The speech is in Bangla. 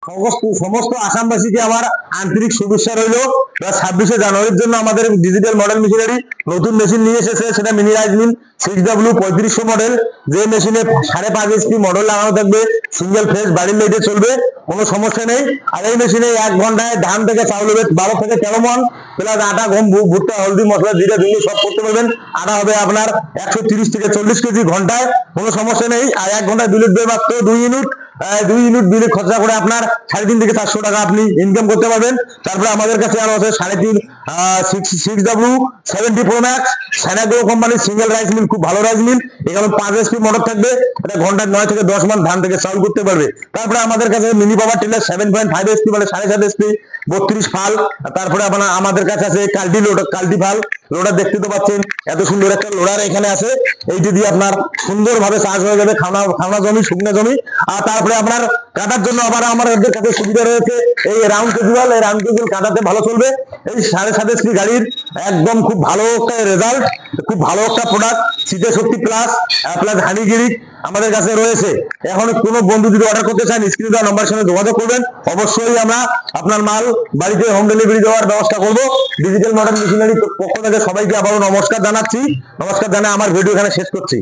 সমস্ত আসামবাসীকে আমার আন্তরিক শুভেচ্ছা রইল। 26শে জানুয়ারির জন্য আমাদের ডিজিটাল মডেল মেশিনারি নতুন মেশিন নিয়ে এসেছে, সেটা mini rice mill 6W 3500 model, যে মেশিনে 5.5 HP মোটর লাগানো থাকবে, সিঙ্গেল ফেজ বাড়ির লাইটে চলবে, কোনো সমস্যা নেই। আর এই মেশিনে 1 ঘন্টায় ধান থেকে চাউল হবে 12 থেকে 13 মন, প্লাস আটা, গম, ভুট্টা, হলদি, মশলা, জিরা, ধুনি সব করতে পারবেন। আটা হবে আপনার 130 থেকে 40 কেজি ঘন্টায়, কোনো সমস্যা নেই। আর 1 ঘন্টায় বিদ্যুৎ ব্যয় মাত্র 2 ইউনিট, 2 ইউনিট বিলে খরচা করে আপনার 3.5 থেকে 400 টাকা আপনি ইনকাম করতে পারবেন। তারপরে আমাদের কাছে আরো আছে 3.5 6W 70 Pro Max স্যানাগ্রো কোম্পানির সিঙ্গেল রাইস মিল, খুব ভালো রাইস মিল। এখানে 5 HP মোটর থাকবে, এটা ঘন্টায় 9 থেকে 10 মণ ধান থেকে চাউল করতে পারবে। তারপরে আমাদের কাছে মিনি পাওয়ার টিলার 7.5 HP মানে 7.5 HP 32 ফাল। তারপরে আপনার আমাদের কাছে আছে কাল্টি লোডার, কাল্টি ফাল লোডার, দেখতে তো পাচ্ছেন এত সুন্দর একটা লোডার এখানে আছে। এইটি দিয়ে আপনার সুন্দরভাবে চাষ হয়ে যাবে খাওয়া জমি, শুকনো জমি। আর তারপরে আপনার কাটার জন্য আবার আমাদের কাছে সুবিধা রয়েছে এই রাউন্ড কেজুয়াল, এই রাউন্ড কেজুয়াল কাটাতে ভালো চলবে। এই 7.5 HP গাড়ির একদম খুব ভালো একটা রেজাল্ট, খুব ভালো একটা প্রোডাক্ট, শীতে শক্তি প্লাস প্লাস হানিগিরিক আমাদের কাছে রয়েছে। এখন কোনো বন্ধু যদি অর্ডার করতে চান, স্ক্রিনে দেওয়া নাম্বারের সঙ্গে যোগাযোগ করবেন, অবশ্যই আমরা আপনার মাল বাড়িতে হোম ডেলিভারি দেওয়ার ব্যবস্থা করব। ডিজিটাল মডেল মেশিনারি পক্ষ থেকে সবাইকে আবারও নমস্কার জানাচ্ছি। নমস্কার জানাই আমার ভিডিও এখানে শেষ করছি।